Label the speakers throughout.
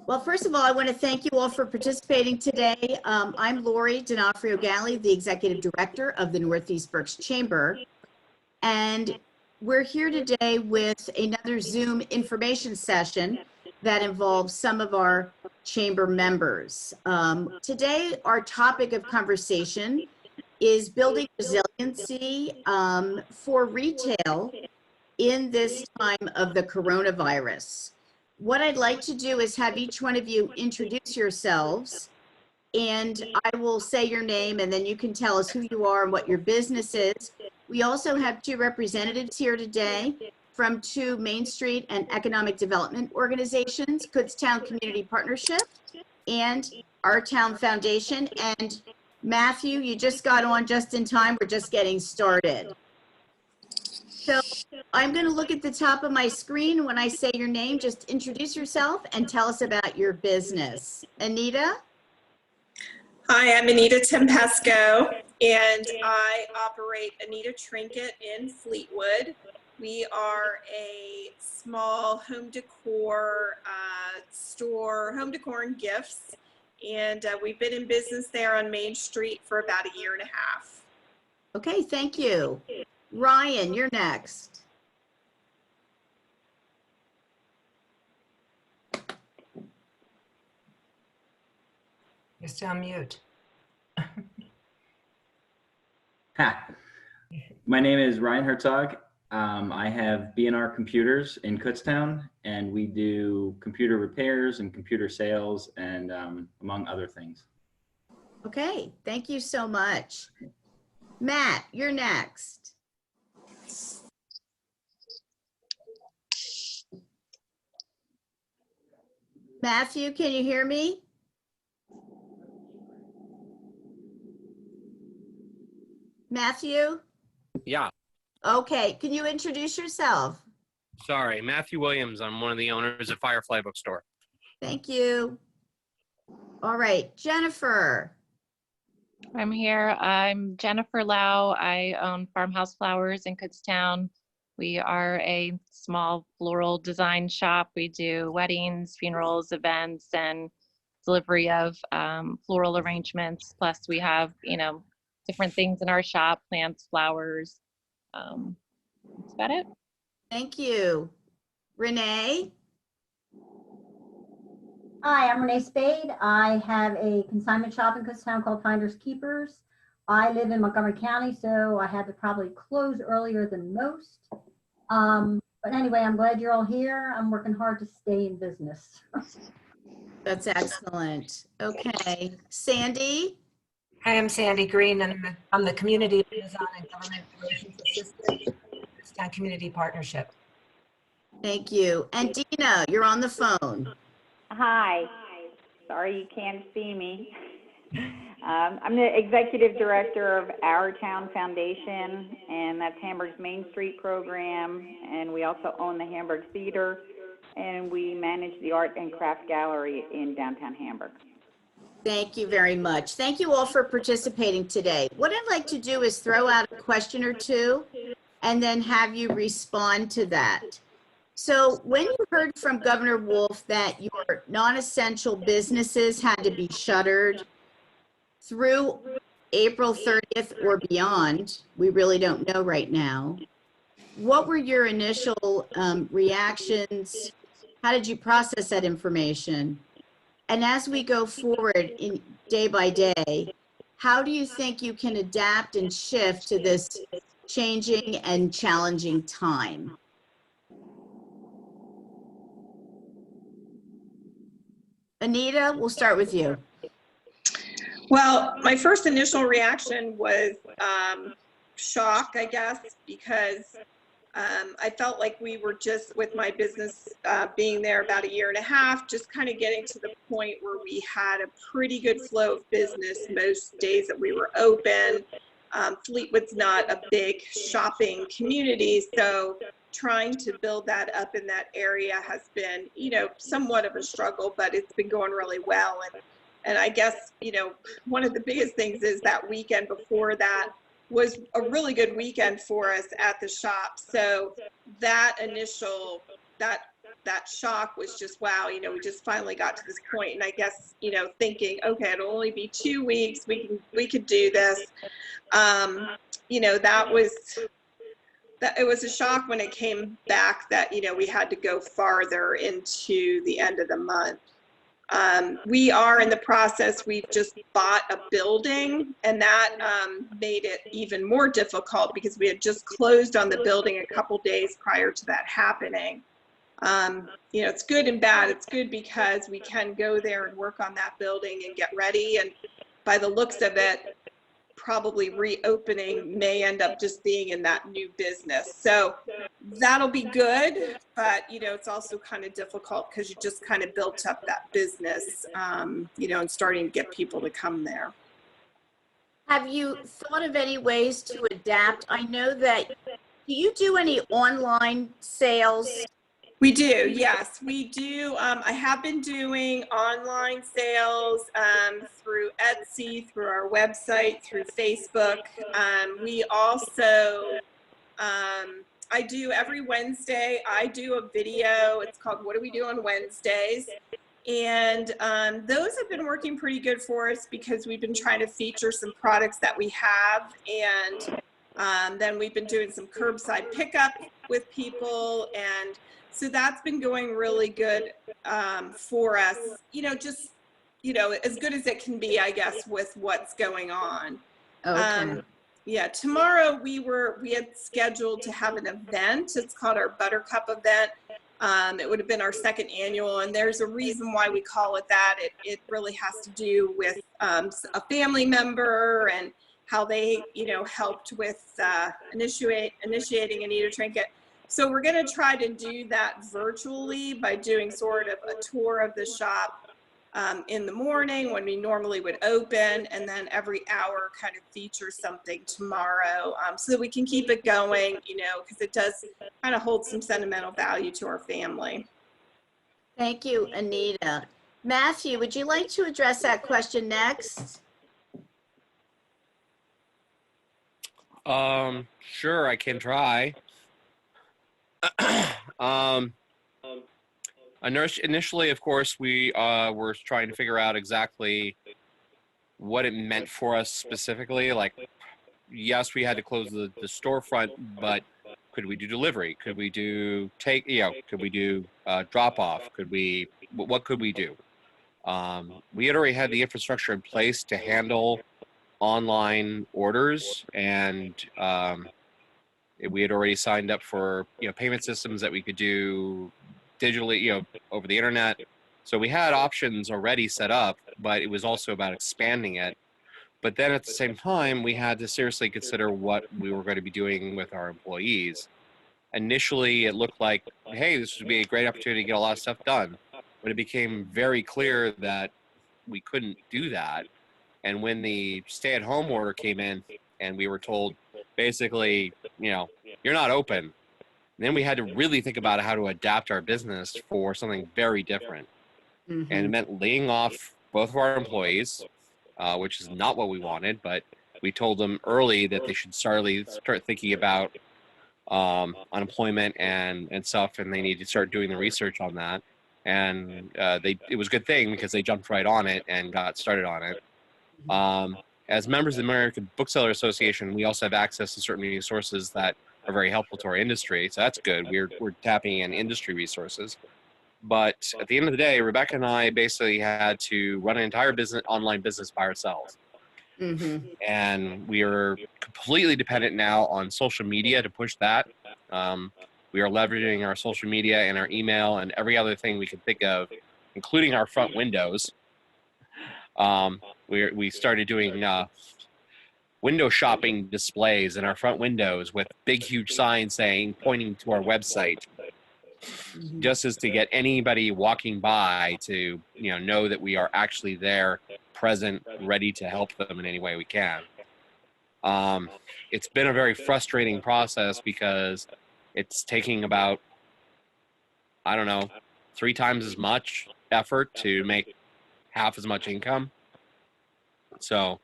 Speaker 1: Well, first of all, I want to thank you all for participating today. I'm Lori D'Onofrio-Galli, the Executive Director of the Northeast Berks Chamber. And we're here today with another Zoom information session that involves some of our chamber members. Today, our topic of conversation is building resiliency for retail in this time of the coronavirus. What I'd like to do is have each one of you introduce yourselves, and I will say your name and then you can tell us who you are and what your business is. We also have two representatives here today from two Main Street and Economic Development organizations, Kutztown Community Partnership and Our Town Foundation. And Matthew, you just got on just in time. We're just getting started. So I'm going to look at the top of my screen. When I say your name, just introduce yourself and tell us about your business. Anita?
Speaker 2: Hi, I'm Anita Tempesco, and I operate Anita Trinket in Fleetwood. We are a small home decor store, home decor and gifts, and we've been in business there on Main Street for about a year and a half.
Speaker 1: Okay, thank you. Ryan, you're next.
Speaker 3: You're still on mute.
Speaker 4: Hi, my name is Ryan Herzog. I have B&R Computers in Kutztown, and we do computer repairs and computer sales and among other things.
Speaker 1: Okay, thank you so much. Matt, you're next. Matthew, can you hear me? Matthew?
Speaker 5: Yeah.
Speaker 1: Okay, can you introduce yourself?
Speaker 5: Sorry, Matthew Williams. I'm one of the owners of Firefly Bookstore.
Speaker 1: Thank you. All right, Jennifer.
Speaker 6: I'm here. I'm Jennifer Lau. I own Farmhouse Flowers in Kutztown. We are a small floral design shop. We do weddings, funerals, events, and delivery of floral arrangements. Plus we have, different things in our shop, plants, flowers. That's about it.
Speaker 1: Thank you. Renee?
Speaker 7: Hi, I'm Renee Spade. I have a consignment shop in Kutztown called Finders Keepers. I live in Montgomery County, so I had to probably close earlier than most. But anyway, I'm glad you're all here. I'm working hard to stay in business.
Speaker 1: That's excellent. Okay, Sandy?
Speaker 3: Hi, I'm Sandy Green, and I'm the Community Liaison and Government Relations Assistant for Kutztown Community Partnership.
Speaker 1: Thank you. And Dina, you're on the phone.
Speaker 8: Hi. Sorry you can't see me. I'm the Executive Director of Our Town Foundation, and that's Hamburg's Main Street program, and we also own the Hamburg Theater, and we manage the Art and Craft Gallery in downtown Hamburg.
Speaker 1: Thank you very much. Thank you all for participating today. What I'd like to do is throw out a question or two and then have you respond to that. So when you heard from Governor Wolf that your non-essential businesses had to be shuttered through April 30th or beyond, we really don't know right now, what were your initial reactions? How did you process that information? And as we go forward in day by day, how do you think you can adapt and shift to this changing and challenging time? Anita, we'll start with you.
Speaker 2: Well, my first initial reaction was shock, I guess, because I felt like we were just, with my business being there about a year and a half, just kind of getting to the point where we had a pretty good flow of business most days that we were open. Fleetwood's not a big shopping community, so trying to build that up in that area has been, somewhat of a struggle, but it's been going really well. And I guess, one of the biggest things is that weekend before that was a really good weekend for us at the shop. So that that shock was just, wow, you know, we just finally got to this point. And I guess, you know, thinking, okay, it'll only be 2 weeks. We could do this. You know, it was a shock when it came back that, you know, we had to go farther into the end of the month. We are in the process, we've just bought a building, and that made it even more difficult because we had just closed on the building a couple days prior to that happening. You know, it's good and bad. It's good because we can go there and work on that building and get ready. And by the looks of it, probably reopening may end up just being in that new business. So that'll be good, but you know, it's also kind of difficult because you just kind of built up that business, you know, and starting to get people to come there.
Speaker 1: Have you thought of any ways to adapt? I know that, do you do any online sales?
Speaker 2: We do, yes, we do. I have been doing online sales through Etsy, through our website, through Facebook. We also, I do every Wednesday, I do a video. It's called What Do We Do on Wednesdays? And those have been working pretty good for us because we've been trying to feature some products that we have. And then we've been doing some curbside pickup with people. And so that's been going really good for us, you know, just, you know, as good as it can be, I guess, with what's going on.
Speaker 1: Okay.
Speaker 2: Yeah, tomorrow we had scheduled to have an event. It's called our Buttercup event. It would have been our 2nd annual, and there's a reason why we call it that. It really has to do with a family member and how they, you know, helped with initiating an eat or trinket. So we're going to try to do that virtually by doing sort of a tour of the shop in the morning when we normally would open, and then every hour kind of feature something tomorrow so that we can keep it going, you know, because it does kind of hold some sentimental value to our family.
Speaker 1: Thank you, Anita. Matthew, would you like to address that question next?
Speaker 5: Sure, I can try. Initially, of course, we were trying to figure out exactly what it meant for us specifically. Like, yes, we had to close the storefront, but could we do delivery? Could we do could we do drop off? What could we do? We had already had the infrastructure in place to handle online orders, and we had already signed up for, you know, payment systems that we could do digitally, you know, over the internet. So we had options already set up, but it was also about expanding it. But then at the same time, we had to seriously consider what we were going to be doing with our employees. Initially, it looked like, hey, this would be a great opportunity to get a lot of stuff done. But it became very clear that we couldn't do that. And when the stay-at-home order came in and we were told, basically, you know, you're not open, then we had to really think about how to adapt our business for something very different.
Speaker 1: Mm-hmm.
Speaker 5: And it meant laying off both of our employees, which is not what we wanted, but we told them early that they should start thinking about unemployment and stuff, and they need to start doing the research on that. And it was a good thing because they jumped right on it and got started on it. As members of the American Bookseller Association, we also have access to certain resources that are very helpful to our industry, so that's good. We're tapping in industry resources. But at the end of the day, Rebecca and I basically had to run an entire online business by ourselves.
Speaker 1: Mm-hmm.
Speaker 5: And we are completely dependent now on social media to push that. We are leveraging our social media and our email and every other thing we can think of, including our front windows. We started doing window shopping displays in our front windows with big, huge signs pointing to our website, just as to get anybody walking by to, you know that we are actually there, present, ready to help them in any way we can. It's been a very frustrating process because it's taking about, I don't know, 3 times as much effort to make half as much income. So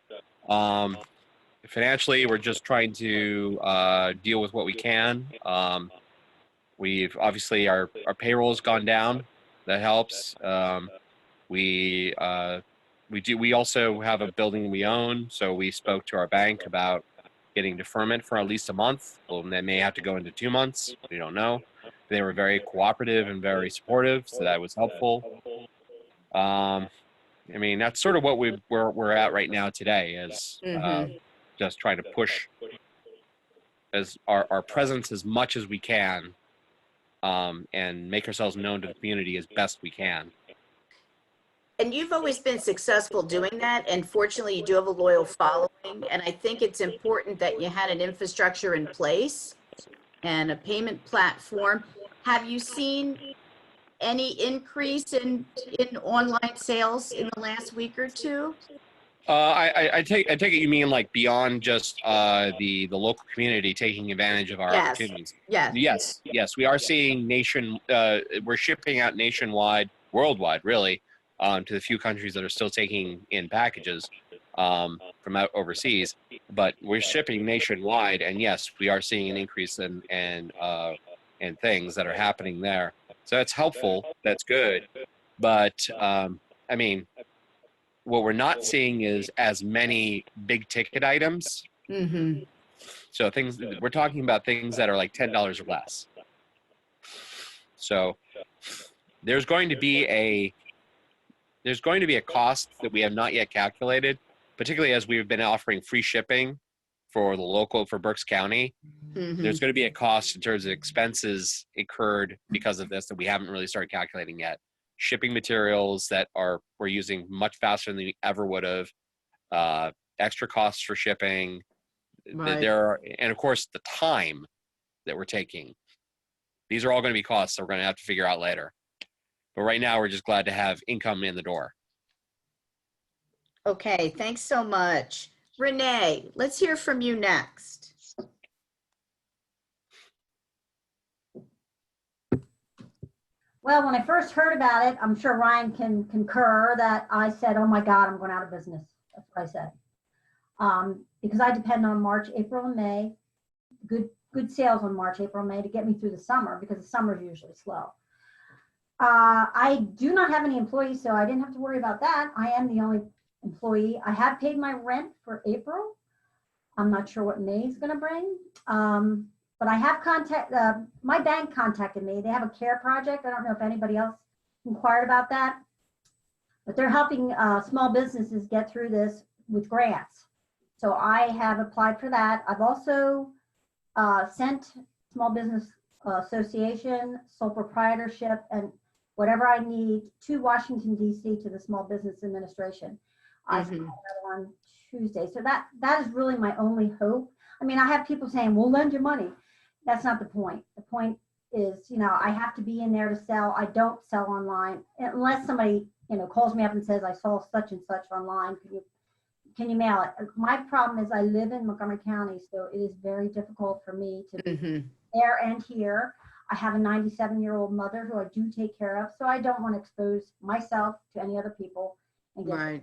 Speaker 5: financially, we're just trying to deal with what we can. We've obviously our payroll has gone down. That helps. We also have a building we own, so we spoke to our bank about getting deferment for at least a month. Well, they may have to go into 2 months. We don't know. They were very cooperative and very supportive, so that was helpful. I mean, that's sort of what we're at right now today, is just trying to push as our presence as much as we can, and make ourselves known to the community as best we can.
Speaker 1: And you've always been successful doing that. And fortunately, you do have a loyal following. And I think it's important that you had an infrastructure in place and a payment platform. Have you seen any increase in online sales in the last week or two?
Speaker 5: I take it you mean like beyond just the local community taking advantage of our opportunities.
Speaker 1: Yes.
Speaker 5: Yes, we are seeing we're shipping out nationwide, worldwide, really, to the few countries that are still taking in packages from out overseas. But we're shipping nationwide, and yes, we are seeing an increase in things that are happening there. So that's helpful. That's good. But I mean, what we're not seeing is as many big ticket items. So we're talking about things that are like $10 or less. So there's going to be a cost that we have not yet calculated, particularly as we've been offering free shipping for Berks County. There's going to be a cost in terms of expenses incurred because of this that we haven't really started calculating yet. Shipping materials that we're using much faster than we ever would have, extra costs for shipping,
Speaker 1: Right.
Speaker 5: and of course the time that we're taking. These are all going to be costs that we're going to have to figure out later. But right now, we're just glad to have income in the door.
Speaker 1: Okay, thanks so much. Renee, let's hear from you next.
Speaker 7: Well, when I first heard about it, I'm sure Ryan can concur that I said, oh my God, I'm going out of business. That's what I said. Because I depend on March, April, and May, good sales on March, April, and May to get me through the summer, because the summer is usually slow. I do not have any employees, so I didn't have to worry about that. I am the only employee. I have paid my rent for April. I'm not sure what May is going to bring. But I have my bank contacted me. They have a care project. I don't know if anybody else inquired about that, but they're helping small businesses get through this with grants. So I have applied for that. I've also sent Small Business Association, sole proprietorship, and whatever I need to Washington, D.C. to the Small Business Administration. I filed that on Tuesday. So that is really my only hope. I mean, I have people saying, we'll lend you money. That's not the point. The point is, I have to be in there to sell. I don't sell online unless somebody, calls me up and says, I saw such and such online. Can you mail it? My problem is I live in Montgomery County, so it is very difficult for me to be there and here. I have a 97-year-old mother who I do take care of, so I don't want to expose myself to any other people. And get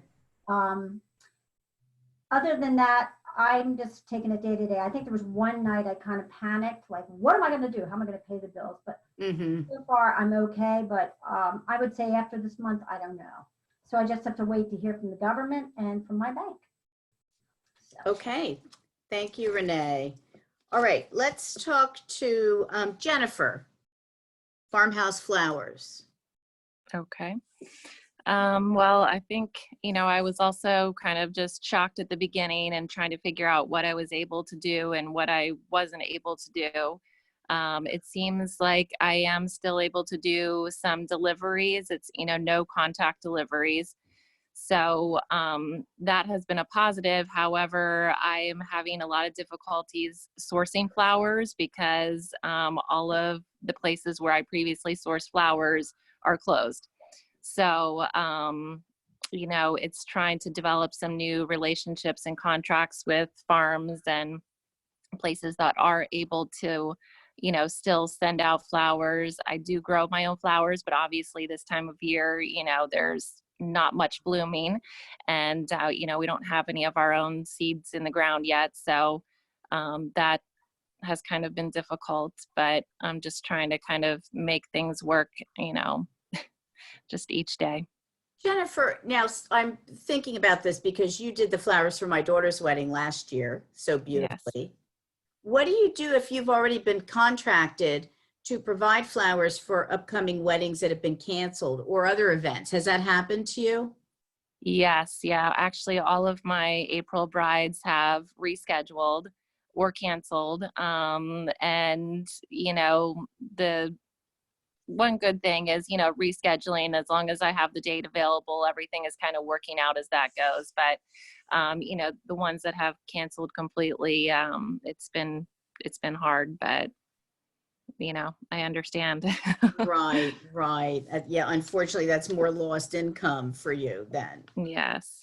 Speaker 7: other than that, I'm just taking it day to day. I think there was one night I kind of panicked, like, what am I going to do? How am I going to pay the bills? But so far I'm okay. But I would say after this month, I don't know. So I just have to wait to hear from the government and from my bank. So.
Speaker 1: Okay. Thank you, Renee. All right, let's talk to Jennifer, Farmhouse Flowers.
Speaker 6: Okay. Well, I think, I was also kind of just shocked at the beginning and trying to figure out what I was able to do and what I wasn't able to do. It seems like I am still able to do some deliveries. It's, no contact deliveries. So that has been a positive. However, I am having a lot of difficulties sourcing flowers because all of the places where I previously sourced flowers are closed. So, it's trying to develop some new relationships and contracts with farms and places that are able to, still send out flowers. I do grow my own flowers, but obviously this time of year, there's not much blooming, and, we don't have any of our own seeds in the ground yet. So that has kind of been difficult, but I'm just trying to kind of make things work, you know, just each day.
Speaker 1: Jennifer, now I'm thinking about this because you did the flowers for my daughter's wedding last year so beautifully. What do you do if you've already been contracted to provide flowers for upcoming weddings that have been canceled or other events? Has that happened to you?
Speaker 6: Yes, yeah. Actually, all of my April brides have rescheduled or canceled. And, you know, the one good thing is, you know, rescheduling, as long as I have the date available, everything is kind of working out as that goes. But, you know, the ones that have canceled completely, it's been hard, but, you know, I understand.
Speaker 1: Right, right. Yeah, unfortunately, that's more lost income for you then.
Speaker 6: Yes.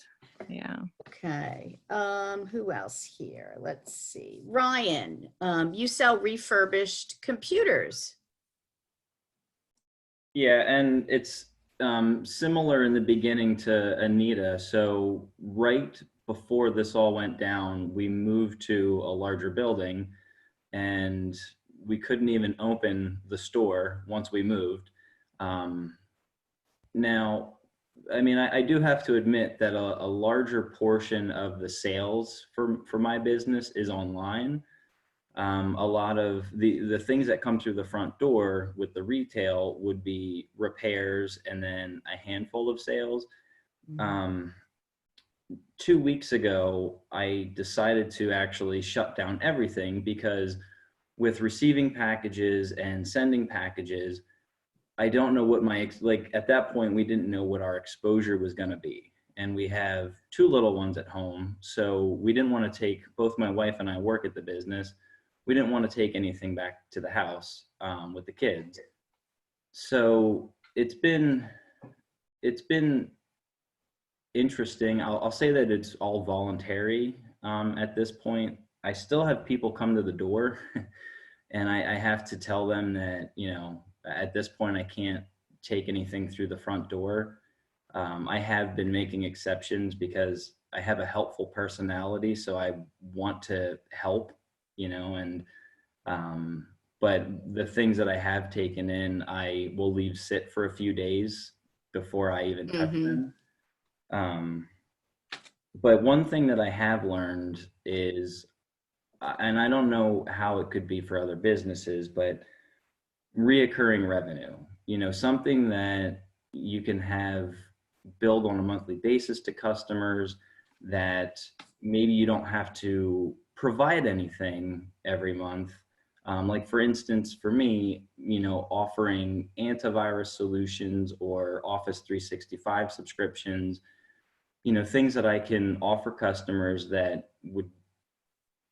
Speaker 6: Yeah.
Speaker 1: Okay. Who else here? Let's see. Ryan, you sell refurbished computers.
Speaker 4: Yeah, and it's similar in the beginning to Anita. So right before this all went down, we moved to a larger building, and we couldn't even open the store once we moved. Now, I mean, I do have to admit that a larger portion of the sales for my business is online. A lot of the things that come through the front door with the retail would be repairs and then a handful of sales. 2 weeks ago, I decided to actually shut down everything because with receiving packages and sending packages, I don't know what like at that point, we didn't know what our exposure was going to be. And we have 2 little ones at home. So we didn't want to take, both my wife and I work at the business. We didn't want to take anything back to the house with the kids. So it's been interesting. I'll say that it's all voluntary at this point. I still have people come to the door and I have to tell them that, you know, at this point I can't take anything through the front door. I have been making exceptions because I have a helpful personality, so I want to help, you know, and but the things that I have taken in, I will leave sit for a few days before I even touch them. But one thing that I have learned is, and I don't know how it could be for other businesses, but reoccurring revenue, you know, something that you can have billed on a monthly basis to customers that maybe you don't have to provide anything every month. Like for instance, for me, you know, offering antivirus solutions or Office 365 subscriptions, you know, things that I can offer customers that would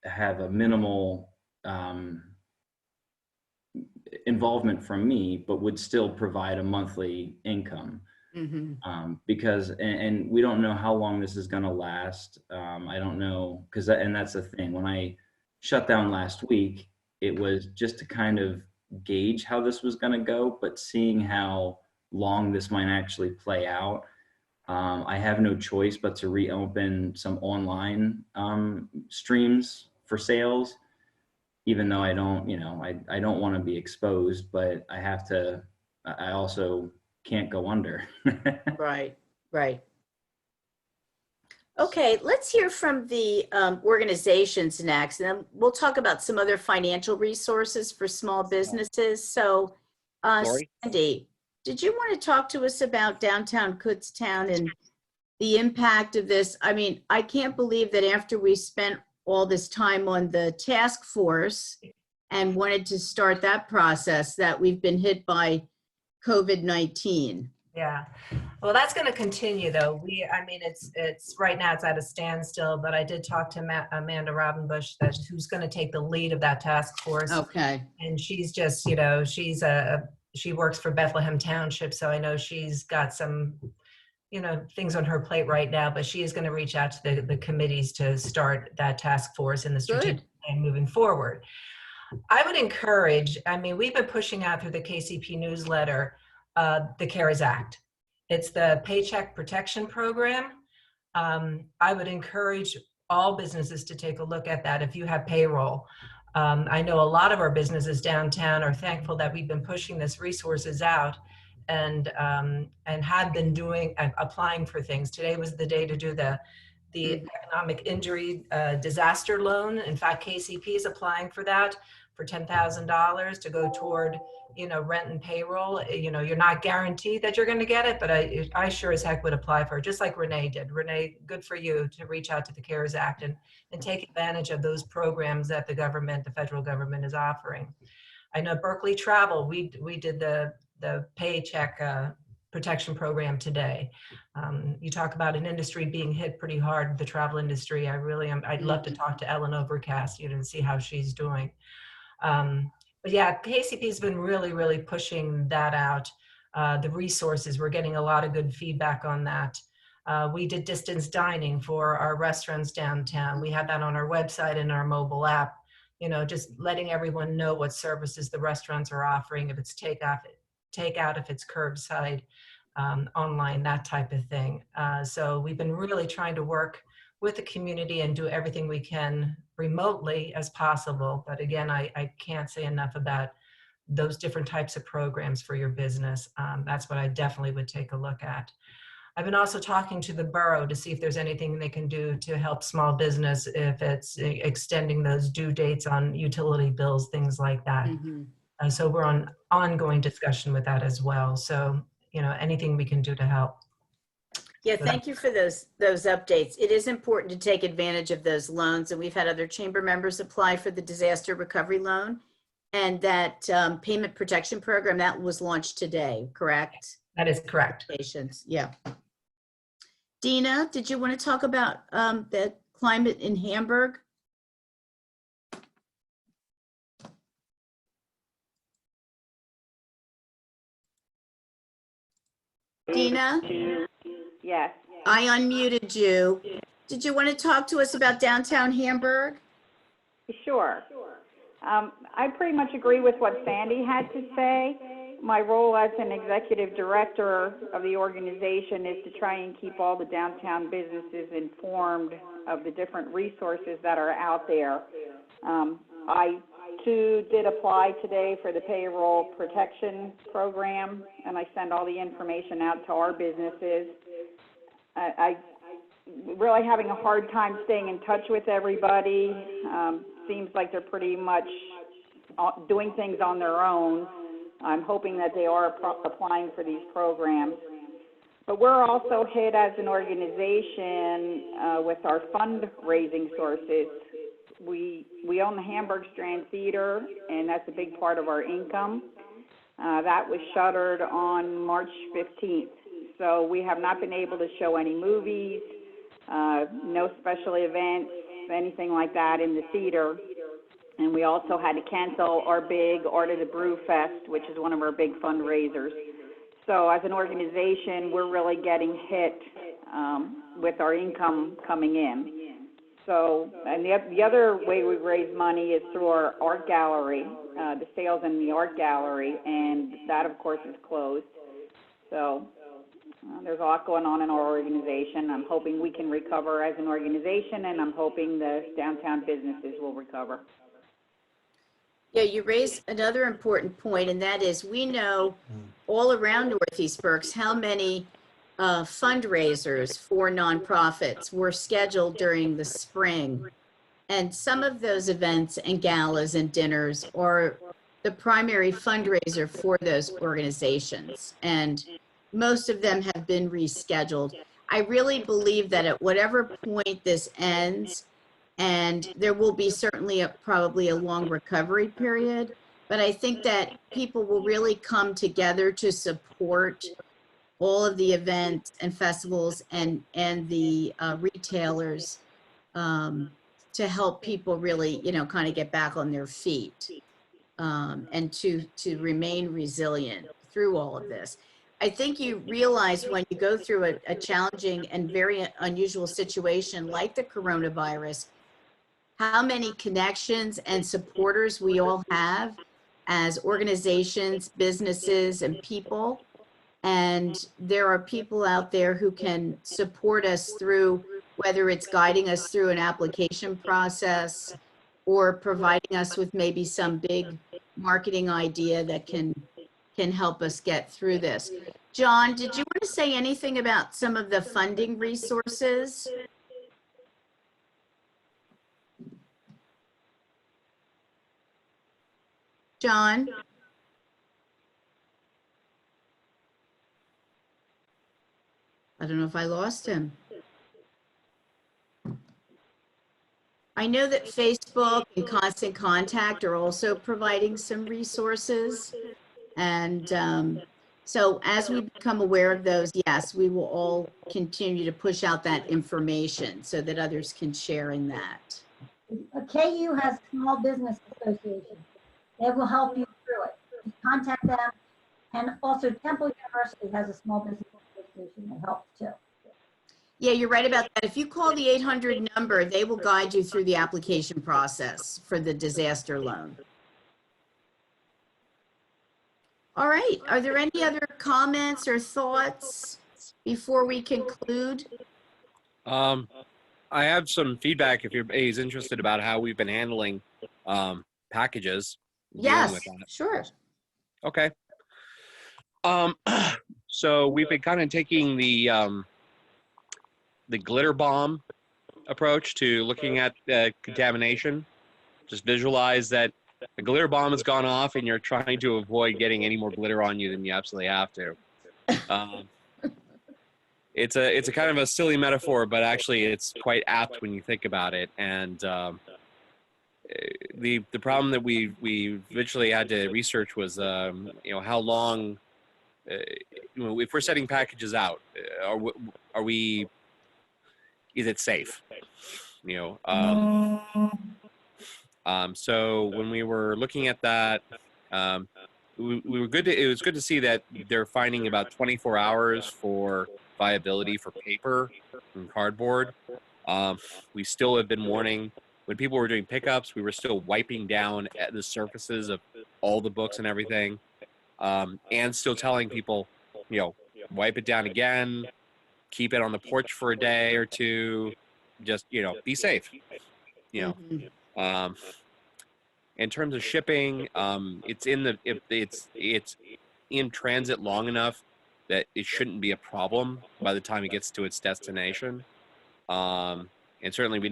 Speaker 4: have a minimal involvement from me, but would still provide a monthly income. Because, and we don't know how long this is going to last. I don't know, because, and that's the thing. When I shut down last week, it was just to kind of gauge how this was going to go, but seeing how long this might actually play out, I have no choice but to reopen some online streams for sales, even though I don't, you know, I don't want to be exposed, but I have to, I also can't go under.
Speaker 1: Right, right. Okay, let's hear from the organizations next, and then we'll talk about some other financial resources for small businesses. So,
Speaker 5: Lori?
Speaker 1: Sandy, did you want to talk to us about downtown Kutztown and the impact of this? I mean, I can't believe that after we spent all this time on the task force and wanted to start that process, that we've been hit by COVID-19.
Speaker 3: Yeah, well, that's going to continue though. I mean, it's right now it's at a standstill, but I did talk to Amanda Robinbush, who's going to take the lead of that task force.
Speaker 1: Okay.
Speaker 3: And she's just, you know, she works for Bethlehem Township. So I know she's got some, you know, things on her plate right now, but she is going to reach out to the committees to start that task force and the strategic plan moving forward. I would encourage, I mean, we've been pushing out through the KCP newsletter, the CARES Act. It's the Paycheck Protection Program. I would encourage all businesses to take a look at that if you have payroll. I know a lot of our businesses downtown are thankful that we've been pushing this resources out and have been doing applying for things. Today was the day to do the economic injury disaster loan. In fact, KCP is applying for that for $10,000 to go toward, rent and payroll. You're not guaranteed that you're going to get it, but I sure as heck would apply for it, just like Renee did. Renee, good for you to reach out to the CARES Act and take advantage of those programs that the federal government is offering. I know Berkeley Travel, we did the paycheck protection program today. You talk about an industry being hit pretty hard, the travel industry. I really am. I'd love to talk to Ellen Overcast, and see how she's doing. But yeah, KCP has been really, really pushing that out. The resources, we're getting a lot of good feedback on that. We did distance dining for our restaurants downtown. We had that on our website and our mobile app, just letting everyone know what services the restaurants are offering, if it's takeout, if it's curbside, online, that type of thing. So we've been really trying to work with the community and do everything we can remotely as possible. But again, I can't say enough about those different types of programs for your business. That's what I definitely would take a look at. I've been also talking to the borough to see if there's anything they can do to help small business, if it's extending those due dates on utility bills, things like that. So we're on ongoing discussion with that as well. So, anything we can do to help.
Speaker 1: Yeah, thank you for those updates. It is important to take advantage of those loans, and we've had other chamber members apply for the disaster recovery loan, and that payment protection program that was launched today, correct?
Speaker 3: That is correct.
Speaker 1: Yeah. Dina, did you want to talk about the climate in Hamburg? Dina?
Speaker 8: Yes.
Speaker 1: I unmuted you. Did you want to talk to us about downtown Hamburg?
Speaker 8: Sure. I pretty much agree with what Sandy had to say. My role as an executive director of the organization is to try and keep all the downtown businesses informed of the different resources that are out there. I too did apply today for the payroll protection program, and I send all the information out to our businesses. I really having a hard time staying in touch with everybody. Seems like they're pretty much doing things on their own. I'm hoping that they are applying for these programs. But we're also hit as an organization with our fundraising sources. We own the Hamburg Strand Theater, and that's a big part of our income. That was shuttered on March 15th. So we have not been able to show any movies, no special events, anything like that in the theater. And we also had to cancel our big Art of the Brew Fest, which is one of our big fundraisers. So as an organization, we're really getting hit with our income coming in. So, and the other way we raise money is through our art gallery, the sales in the art gallery, and that, of course, is closed. So there's a lot going on in our organization. I'm hoping we can recover as an organization, and I'm hoping the downtown businesses will recover.
Speaker 1: Yeah, you raised another important point, and that is we know all around Northeast Berks how many fundraisers for nonprofits were scheduled during the spring. And some of those events and galas and dinners are the primary fundraiser for those organizations. And most of them have been rescheduled. I really believe that at whatever point this ends, and there will be certainly probably a long recovery period, but I think that people will really come together to support all of the events and festivals and the retailers to help people really, kind of get back on their feet and to remain resilient through all of this. I think you realize when you go through a challenging and very unusual situation like the coronavirus, how many connections and supporters we all have as organizations, businesses, and people. And there are people out there who can support us through, whether it's guiding us through an application process, or providing us with maybe some big marketing idea that can help us get through this. John, did you want to say anything about some of the funding resources? John? I don't know if I lost him. I know that Facebook and Constant Contact are also providing some resources. And so as we become aware of those, yes, we will all continue to push out that information so that others can share in that.
Speaker 7: KU has Small Business Association. They will help you through it. Just contact them. And also Temple University has a Small Business Association that helps too.
Speaker 1: Yeah, you're right about that. If you call the 800 number, they will guide you through the application process for the disaster loan. All right, are there any other comments or thoughts before we conclude?
Speaker 5: I have some feedback if anybody's interested about how we've been handling packages.
Speaker 1: Yes,
Speaker 5: with that.
Speaker 1: sure.
Speaker 5: Okay. So we've been kind of taking the glitter bomb approach to looking at contamination. Just visualize that a glitter bomb has gone off and you're trying to avoid getting any more glitter on you than you absolutely have to. It's a kind of a silly metaphor, but actually it's quite apt when you think about it. And the problem that we eventually had to research was how long if we're setting packages out, is it safe? So when we were looking at that, we were it was good to see that they're finding about 24 hours for viability for paper and cardboard. We still have been warning when people were doing pickups, we were still wiping down at the surfaces of all the books and everything, and still telling people, wipe it down again, keep it on the porch for a day or two, just, be safe,
Speaker 1: Mhm.
Speaker 5: In terms of shipping, it's in transit long enough that it shouldn't be a problem by the time it gets to its destination. And certainly we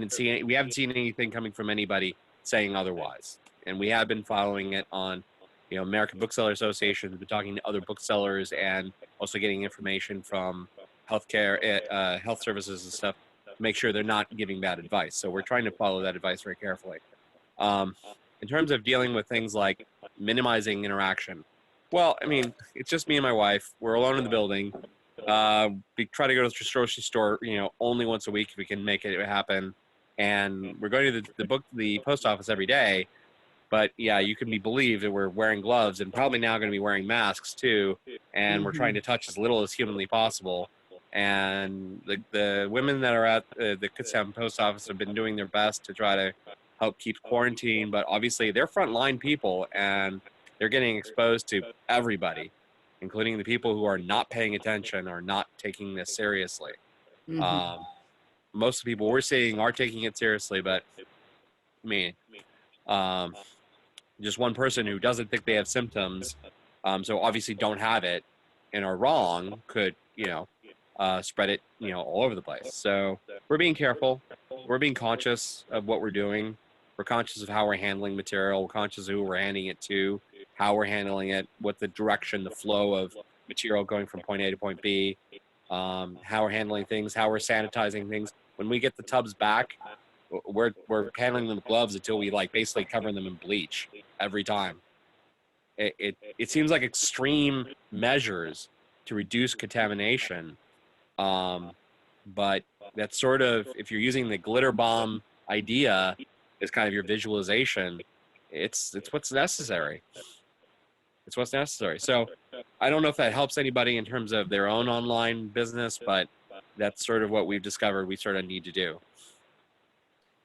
Speaker 5: haven't seen anything coming from anybody saying otherwise. And we have been following it on, American Bookseller Association. We've been talking to other booksellers and also getting information from healthcare, health services and stuff to make sure they're not giving bad advice. So we're trying to follow that advice very carefully. In terms of dealing with things like minimizing interaction, well, I mean, it's just me and my wife. We're alone in the building. We try to go to the grocery store, only once a week if we can make it happen. And we're going to the post office every day. But yeah, you can be believed that we're wearing gloves and probably now going to be wearing masks too. And we're trying to touch as little as humanly possible. And the women that are at the Kutztown post office have been doing their best to try to help keep quarantine. But obviously they're frontline people and they're getting exposed to everybody, including the people who are not paying attention or not taking this seriously.
Speaker 1: Mhm.
Speaker 5: Most of the people we're seeing are taking it seriously, but I mean, just one person who doesn't think they have symptoms, so obviously don't have it and are wrong could, spread it, all over the place. So we're being careful. We're being conscious of what we're doing. We're conscious of how we're handling material. We're conscious of who we're handing it to, how we're handling it, what the direction, the flow of material going from point A to point B, how we're handling things, how we're sanitizing things. When we get the tubs back, we're handling them with gloves until we basically cover them in bleach every time. It seems like extreme measures to reduce contamination, but that's sort of, if you're using the glitter bomb idea as kind of your visualization, it's what's necessary. It's what's necessary. So I don't know if that helps anybody in terms of their own online business, but that's sort of what we've discovered we sort of need to do.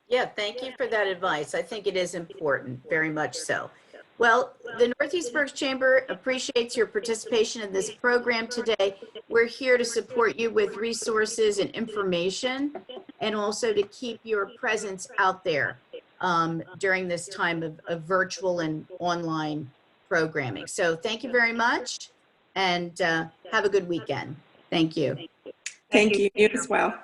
Speaker 1: Yeah, thank you for that advice. I think it is important, very much so. Well, the Northeast Berks Chamber appreciates your participation in this program today. We're here to support you with resources and information, and also to keep your presence out there. during this time of virtual and online programming. So thank you very much, and have a good weekend. Thank you.
Speaker 2: Thank you. You as well.